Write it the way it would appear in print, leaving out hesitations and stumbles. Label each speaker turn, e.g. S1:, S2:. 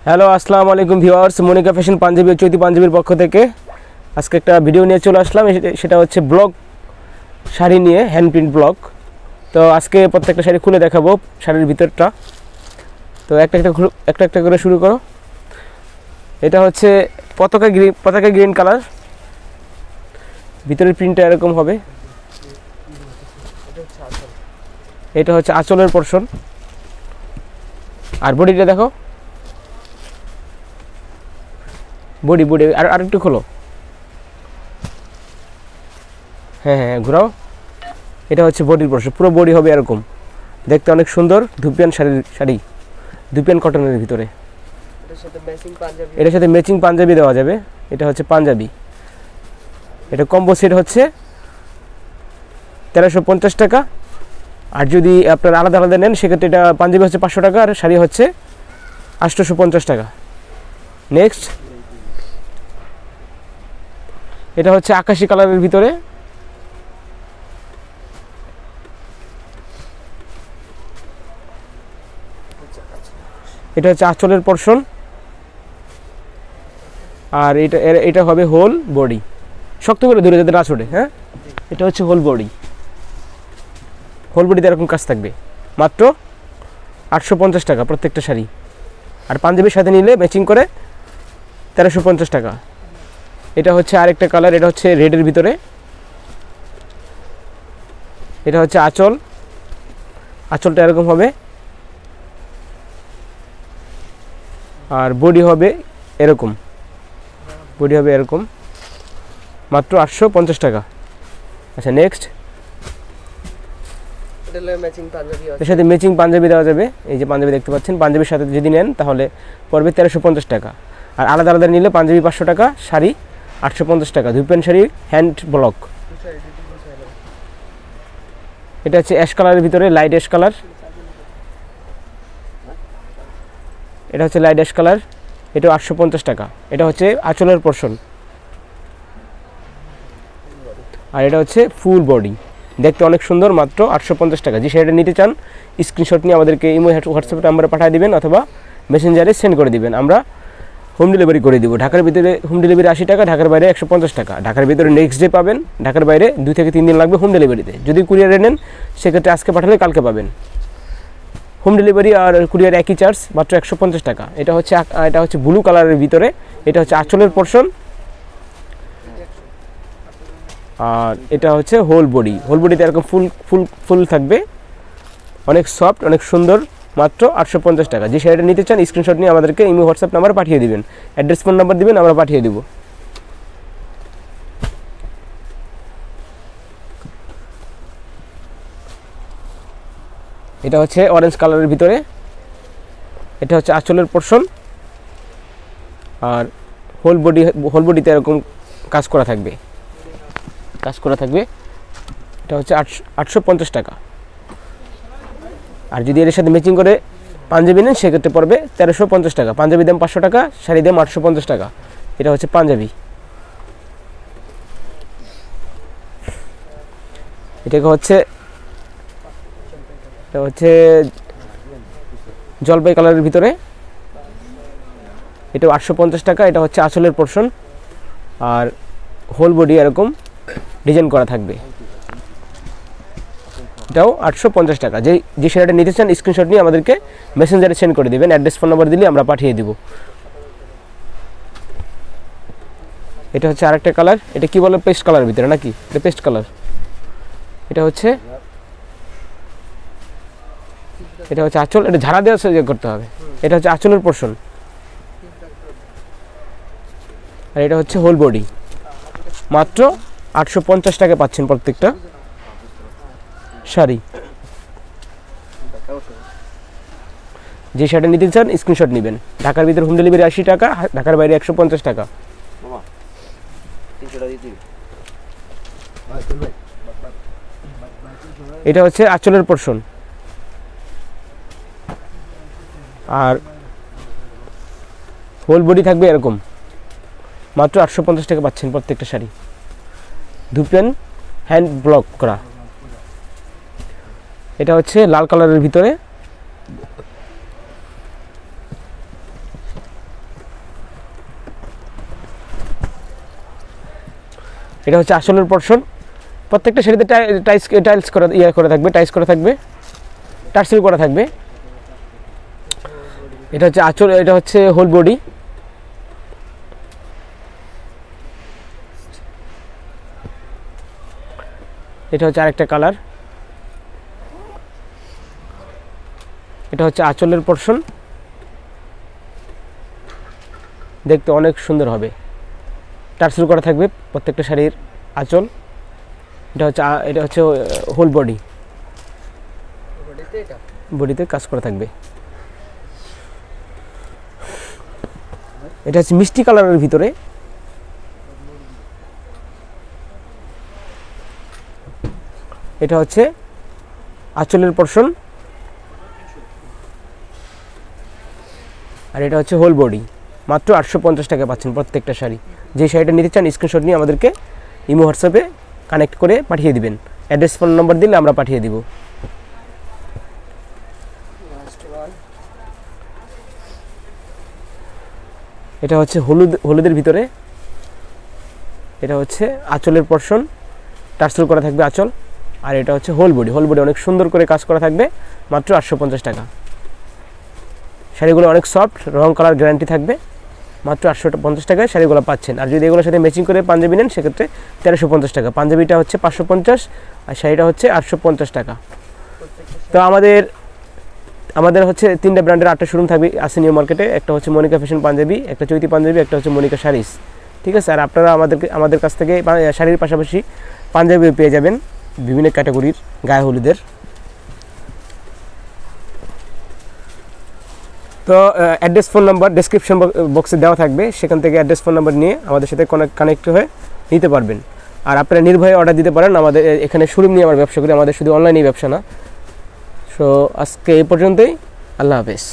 S1: Hello আসসালামু আলাইকুম viewers, Monika fashion panjabi ও চৈতি পাঞ্জাবির পক্ষ থেকে আজকে একটা ভিডিও নিয়ে চলে আসলাম। সেটা হচ্ছে ব্লক শাড়ি নিয়ে, হ্যান্ড প্রিন্ট ব্লক। তো আজকে প্রত্যেকটা শাড়ি খুলে দেখাবো, শাড়ির ভিতরটা। তো একটা করে শুরু করো। এটা হচ্ছে পতাকা গ্রিন কালার, ভিতরের প্রিন্টটা এরকম হবে। এটা হচ্ছে আঁচলের পোরশন, আর বডিটা দেখো, বডি আর একটু খোলো। হ্যাঁ ঘোরাও। এটা হচ্ছে বডির পোরশন, পুরো বডি হবে এরকম, দেখতে অনেক সুন্দর। ধুপিয়ান শাড়ি ধুপিয়ান কটনের ভিতরে। এটার সাথে ম্যাচিং পাঞ্জাবি দেওয়া যাবে। এটা হচ্ছে পাঞ্জাবি, এটা কম্বো সেট হচ্ছে 1350 টাকা। আর যদি আপনারা আলাদা আলাদা নেন সেক্ষেত্রে এটা পাঞ্জাবি হচ্ছে 500 টাকা আর শাড়ি হচ্ছে 850 টাকা। নেক্সট, এটা হচ্ছে আকাশি কালারের ভিতরে। এটা হচ্ছে আঁচলের পোরশন, আর এটা হবে হোল বডি। শক্ত করে ধরে যাতে না ছোটে। হ্যাঁ, এটা হচ্ছে হোল বডিতে এরকম কাজ থাকবে। মাত্র 850 টাকা প্রত্যেকটা শাড়ি। আর পাঞ্জাবির সাথে নিলে ম্যাচিং করে 1350 টাকা। এটা হচ্ছে আরেকটা কালার, এটা হচ্ছে রেডের ভিতরে। এটা হচ্ছে আঁচলটা এরকম হবে, আর বডি হবে এরকম, মাত্র 850 টাকা। আচ্ছা নেক্সট, এর সাথে ম্যাচিং পাঞ্জাবি দেওয়া যাবে। এই যে পাঞ্জাবি দেখতে পাচ্ছেন, পাঞ্জাবির সাথে যদি নেন তাহলে পড়বে 1350 টাকা। আর আলাদা আলাদা নিলে পাঞ্জাবি 500 টাকা, শাড়ি 850 টাকা। Dupion sari hand block. এটা হচ্ছে অ্যাশ কালারের ভিতরে, লাইট অ্যাশ কালার। এটা হচ্ছে লাইট অ্যাশ কালার, এটা 850 টাকা। এটা হচ্ছে আঁচলের পোরশন, আর এটা হচ্ছে ফুল বডি, দেখতে অনেক সুন্দর। মাত্র 850 টাকা। যে শাড়িটা নিতে চান স্ক্রিনশট নিয়ে আমাদেরকে ইমো হোয়াটসঅ্যাপ নাম্বারে পাঠিয়ে দিবেন অথবা মেসেঞ্জারে সেন্ড করে দিবেন, আমরা হোম ডেলিভারি করে দিব। ঢাকার ভিতরে হোম ডেলিভারি 80 টাকা, ঢাকার বাইরে 150 টাকা। ঢাকার ভিতরে নেক্সট ডে পাবেন, ঢাকার বাইরে 2 থেকে 3 দিন লাগবে হোম ডেলিভারিতে। যদি কুরিয়ারে নেন সেক্ষেত্রে আজকে পাঠালে কালকে পাবেন। হোম ডেলিভারি আর কুরিয়ার একই চার্জ, মাত্র 150 টাকা। এটা হচ্ছে ব্লু কালারের ভিতরে। এটা হচ্ছে আঁচলের পোরশন, আর এটা হচ্ছে হোল বডিতে এরকম ফুল থাকবে, অনেক সফট, অনেক সুন্দর। মাত্র 850 টাকা। যে শাড়িটা নিতে চান স্ক্রিনশট নিয়ে আমাদেরকে ইমো হোয়াটসঅ্যাপ নাম্বার পাঠিয়ে দিবেন, অ্যাড্রেস ফোন নাম্বার দিবেন, আমরা পাঠিয়ে দিব। এটা হচ্ছে অরেঞ্জ কালারের ভিতরে। এটা হচ্ছে আঁচলের পোরশন, আর হোল বডিতে এরকম কাজ করা থাকবে। এটা হচ্ছে 850 টাকা। আর যদি এর সাথে ম্যাচিং করে পাঞ্জাবি নেন সেক্ষেত্রে পড়বে 1350 টাকা। পাঞ্জাবি দাম 500 টাকা, শাড়ি দাম 850 টাকা। এটা হচ্ছে পাঞ্জাবি। এটা হচ্ছে জলপাই কালারের ভিতরে। এটা 850 টাকা। এটা হচ্ছে আঁচলের পোরশন, আর হোল বডি এরকম ডিজাইন করা থাকবে। এটাও 850 টাকা। যে শাড়িটা নিতে চান স্ক্রিনশট নিয়ে আমাদেরকে মেসেঞ্জারে সেন্ড করে দিবেন, অ্যাড্রেস ফোন নাম্বার দিলে আমরা পাঠিয়ে দিব। এটা হচ্ছে আরেকটা কালার, এটা কি বলে, পেস্ট কালারের ভিতরে নাকি? এটা পেস্ট কালার। এটা হচ্ছে আঁচল, এটা ঝাড়া দেওয়া করতে হবে। এটা হচ্ছে আঁচলের পোরশন, আর এটা হচ্ছে হোল বডি। মাত্র 850 টাকা পাচ্ছেন প্রত্যেকটা শাড়ি। যে শাড়িটা নিতে চান স্ক্রিনশট নেবেন। ঢাকার ভিতরে হোম ডেলিভারি 80 টাকা, ঢাকার বাইরে 150 টাকা। এটা হচ্ছে আঁচলের পোরশন, আর হোল বডি থাকবে এরকম। মাত্র 850 টাকা পাচ্ছেন প্রত্যেকটা শাড়ি, ধুপিয়ান হ্যান্ড ব্লক করা। এটা হচ্ছে লাল কালারের ভিতরে, এটা হচ্ছে আঁচলের পোরশন, প্রত্যেকটা শাড়িতে টাইলস করা থাকবে, টার্সেল করা থাকবে। এটা হচ্ছে আঁচল, এটা হচ্ছে হোল বডি। এটা হচ্ছে আরেকটা কালার, এটা হচ্ছে আঁচলের পোরশন, দেখতে অনেক সুন্দর হবে, টার্সেল করা থাকবে প্রত্যেকটা শাড়ির আঁচল। এটা হচ্ছে হোল বডি, বডিতে কাজ করা থাকবে। এটা হচ্ছে মিষ্টি কালারের ভিতরে, এটা হচ্ছে আঁচলের পোরশন, আর এটা হচ্ছে হোল বডি। মাত্র 850 টাকা পাচ্ছেন প্রত্যেকটা শাড়ি। যে শাড়িটা নিতে চান স্ক্রিনশট নিয়ে আমাদেরকে ইমো হোয়াটসঅ্যাপে কানেক্ট করে পাঠিয়ে দিবেন, অ্যাড্রেস ফোন নম্বর দিলে আমরা পাঠিয়ে দিব। এটা হচ্ছে হলুদের ভিতরে, এটা হচ্ছে আঁচলের পোরশন, টার্সেল করা থাকবে আঁচল, আর এটা হচ্ছে হোল বডি অনেক সুন্দর করে কাজ করা থাকবে, মাত্র 850 টাকা। শাড়িগুলো অনেক সফট, রং কালার গ্যারান্টি থাকবে, মাত্র 850 টাকায় শাড়িগুলো পাচ্ছেন। আর যদি এগুলোর সাথে ম্যাচিং করে পাঞ্জাবি নেন সেক্ষেত্রে 1350 টাকা, পাঞ্জাবিটা হচ্ছে 550 আর শাড়িটা হচ্ছে 850 টাকা। তো আমাদের হচ্ছে 3টা ব্র্যান্ডের 8টা শোরুম থাকবে আছে নিউ মার্কেটে, একটা হচ্ছে মনিকা ফ্যাশন পাঞ্জাবি, একটা চৈতি পাঞ্জাবি, একটা হচ্ছে মনিকা শাড়িস। ঠিক আছে, আর আপনারা আমাদের কাছ থেকে শাড়ির পাশাপাশি পাঞ্জাবি পেয়ে যাবেন বিভিন্ন ক্যাটাগরির গায়ে হলুদের। তো অ্যাড্রেস ফোন নাম্বার ডেসক্রিপশন বক্সে দেওয়া থাকবে, সেখান থেকে অ্যাড্রেস ফোন নাম্বার নিয়ে আমাদের সাথে কানেক্ট হয়ে নিতে পারবেন। আর আপনারা নির্ভয়ে অর্ডার দিতে পারেন, আমাদের এখানে শোরুম নিয়ে আমরা ব্যবসা করি, আমাদের শুধু অনলাইনেই ব্যবসা না। সো আজকে এই পর্যন্তই, আল্লাহ হাফেজ।